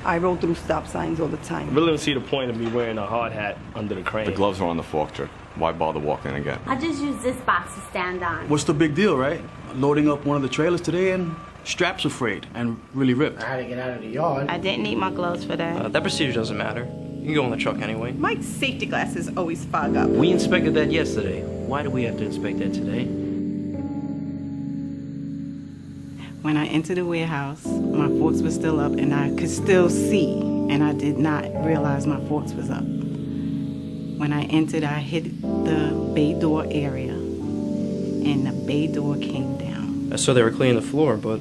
I roll through stop signs all the time. I really don't see the point of me wearing a hard hat under the crane. The gloves are on the fork truck. Why bother walking in again? I just use this box to stand on. What's the big deal, right? Loading up one of the trailers today and straps are frayed and really ripped. I had to get out of the yard. I didn't need my gloves for that. That procedure doesn't matter. You can go in the truck anyway. My safety glasses always fog up. We inspected that yesterday. Why do we have to inspect that today? When I entered the warehouse, my forks were still up and I could still see, and I did not realize my forks was up. When I entered, I hit the bay door area, and the bay door came down. I saw they were cleaning the floor, but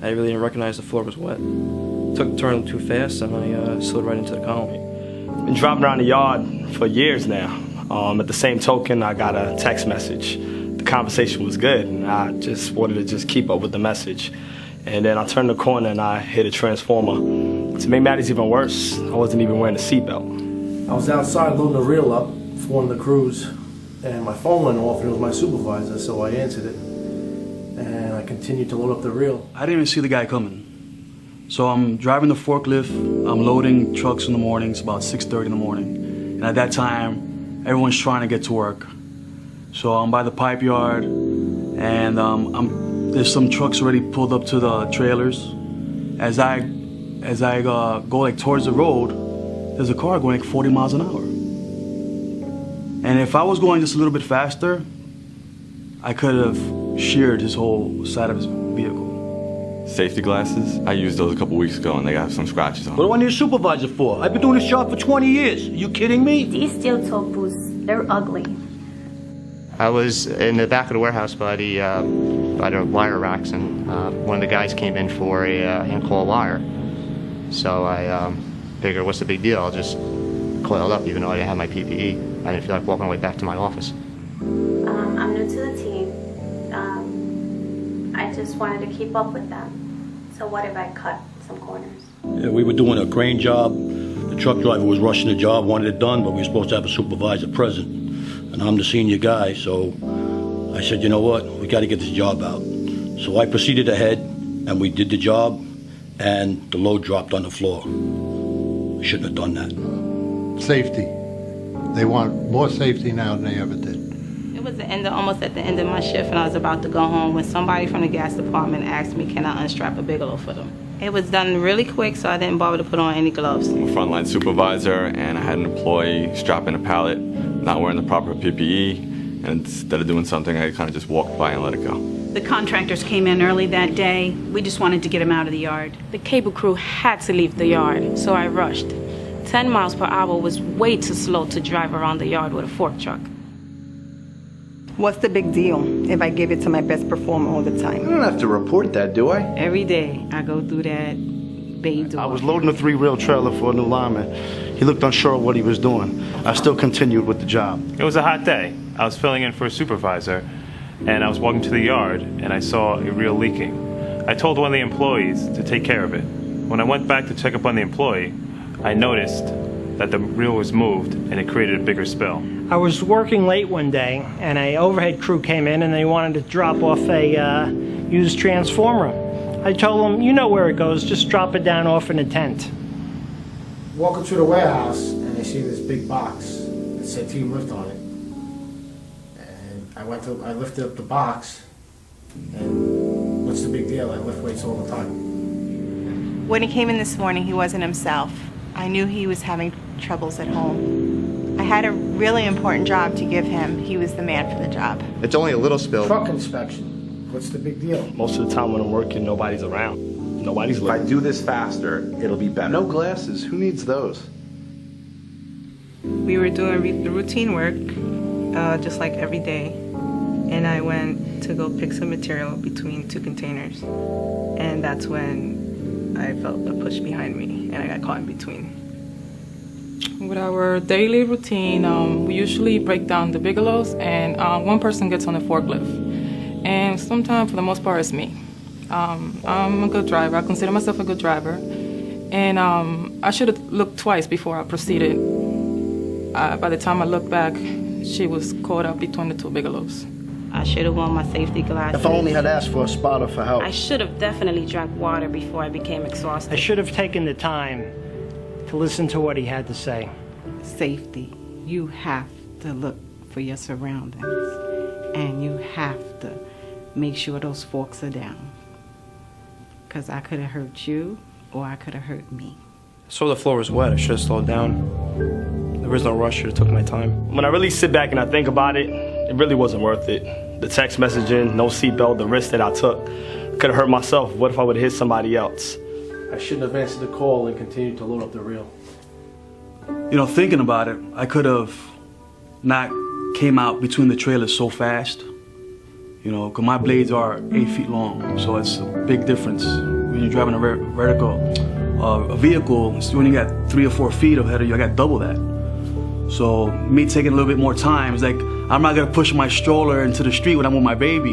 I really didn't recognize the floor was wet. Took the turn too fast, and I slid right into the column. Been driving around the yard for years now. At the same token, I got a text message. The conversation was good, and I just wanted to keep up with the message. And then I turned the corner and I hit a transformer. To make matters even worse, I wasn't even wearing a seatbelt. I was outside loading the reel up for one of the crews, and my phone went off, and it was my supervisor, so I answered it. And I continued to load up the reel. I didn't even see the guy coming. So I'm driving the forklift, I'm loading trucks in the mornings, about 6:30 in the morning. And at that time, everyone's trying to get to work. So I'm by the pipe yard, and there's some trucks already pulled up to the trailers. As I go like towards the road, there's a car going like 40 miles an hour. And if I was going just a little bit faster, I could have sheared his whole side of his vehicle. Safety glasses? I used those a couple weeks ago and they got some scratches on them. What do I need a supervisor for? I've been doing this job for 20 years. Are you kidding me? These steel toe boots, they're ugly. I was in the back of the warehouse by the wire racks, and one of the guys came in for a hand-coil wire. So I figured, what's the big deal? I'll just coil it up, even though I didn't have my PPE. I didn't feel like walking all the way back to my office. I'm new to the team. I just wanted to keep up with them. So what if I cut some corners? Yeah, we were doing a crane job. The truck driver was rushing the job, wanted it done, but we were supposed to have a supervisor present. And I'm the senior guy, so I said, you know what, we got to get this job out. So I proceeded ahead, and we did the job, and the load dropped on the floor. We shouldn't have done that. Safety. They want more safety now than they ever did. It was almost at the end of my shift, and I was about to go home when somebody from the gas department asked me, can I unstrap a Bigelow for them? It was done really quick, so I didn't bother to put on any gloves. I'm a frontline supervisor, and I had an employee strapping a pallet, not wearing the proper PPE, and instead of doing something, I kind of just walked by and let it go. The contractors came in early that day. We just wanted to get them out of the yard. The cable crew had to leave the yard, so I rushed. 10 miles per hour was way too slow to drive around the yard with a fork truck. What's the big deal if I give it to my best performer all the I time? don't have to report that, do I? Every day I go through that bay door. I was loading a 3-reel trailer for a new lineman. He looked unsure of what he was doing. I still continued with the job. It was a hot day. I was filling in for a supervisor, and I was walking to the yard, and I saw a reel leaking. I told one of the employees to take care of it. When I went back to check up on the employee, I noticed that the reel was moved, and it created a bigger spill. I was working late one day, and an overhead crew came in, and they wanted to drop off a used transformer. I told them, you know where it goes, just drop it down off in a tent. Walking through the warehouse, and I see this big box that said Team Lift on it. And I lifted up the box, and what's the big deal? I lift weights all the time. When he came in this morning, he wasn't himself. I knew he was having troubles at home. I had a really important job to give him. He was the man for the job. It's only a little spill. Truck inspection. What's the big deal? Most of the time when I'm working, nobody's around. Nobody's If I looking. do this faster, it'll be better. No glasses. Who needs those? We were doing the routine work, just like every day. And I went to go pick some material between 2 containers. And that's when I felt a push behind me, and I got caught in between. With our daily routine, we usually break down the Bigelows, and one person gets on the forklift. And sometimes, for the most part, it's me. I'm a good driver. I consider myself a good driver. And I should have looked twice before I proceeded. By the time I looked back, she was caught up between the 2 Bigelows. I should have worn my safety glasses. If I only had asked for a spotter for help. I should have definitely drank water before I became exhausted. I should have taken the time to listen to what he had to say. Safety. You have to look for your surroundings, and you have to make sure those forks are down. Because I could have hurt you, or I could have hurt me. So the floor was wet. I should have slowed down. There was no rush. I should have took my time. When I really sit back and I think about it, it really wasn't worth it. The text messaging, no seatbelt, the risk that I took. Could have hurt myself. What if I would have hit somebody else? I shouldn't have answered the call and continued to load up the reel. You know, thinking about it, I could have not came out between the trailers so fast. You know, because my blades are 8 feet long, so it's a big difference. When you're driving a vertical a vehicle, when you got 3 or 4 feet ahead of you, I got double that. So me taking a little bit more time, it's like I'm not gonna push my stroller into the street when I'm with my baby.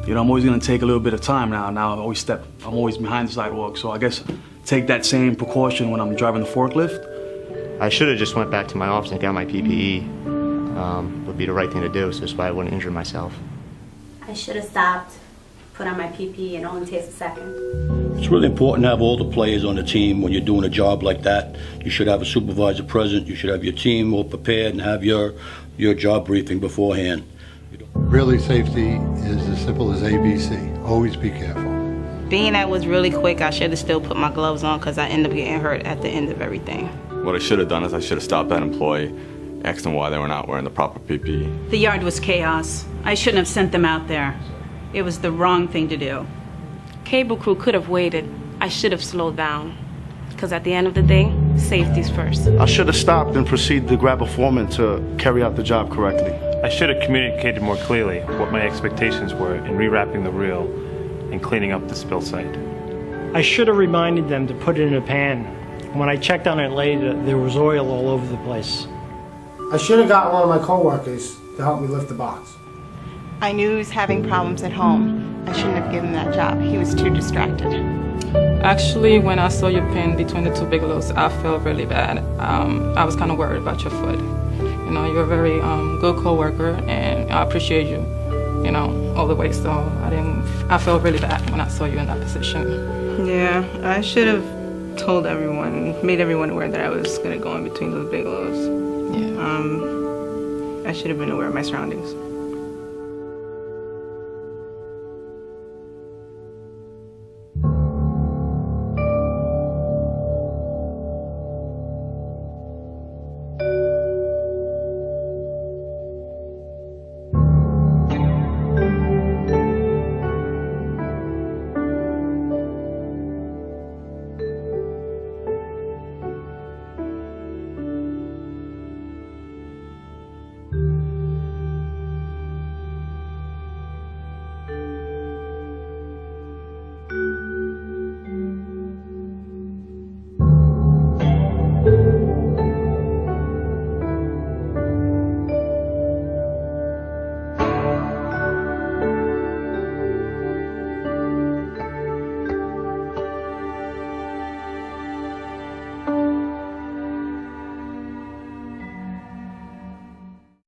You know, I'm always gonna take a little bit of time now. Now I'm always behind the sidewalk. So I guess take that same precaution when I'm driving the forklift. I should have just went back to my office and got my PPE. Would be the right thing to do, so that's why I wouldn't injure myself. I should have stopped, put on my PPE, and it only takes a second. It's really important to have all the players on the team when you're doing a job like that. You should have a supervisor present. You should have your team all prepared and have your job briefing beforehand. Really, safety is as simple as ABC. Always be careful. Being that was really quick, I should have still put my gloves on because I ended up getting hurt at the end of everything. What I should have done is I should have stopped that employee, asked them why they were not wearing the proper PPE. The yard was chaos. I shouldn't have sent them out there. It was the wrong thing to do. Cable crew could have waited. I should have slowed down. Because at the end of the day, safety's first. I should have stopped and proceeded to grab a foreman to carry out the job correctly. I should have communicated more clearly what my expectations were in rewrapping the reel and cleaning up the spill site. I should have reminded them to put it in a pan. When I checked on it later, there was oil all over the place. I should have got one of my coworkers to help me lift the box. I knew he was having problems at home. I shouldn't have given him that job. He was too distracted. Actually, when I saw you pinned between the two bigelows, I felt really bad. I was kind of worried about your foot. You know, you're a very good coworker, and I appreciate you, you know, all the way. So I felt really bad when I saw you in that position. Yeah, I should have told everyone, made everyone aware that I was going to go in between those bigelows. Yeah. I should have been aware of my surroundings.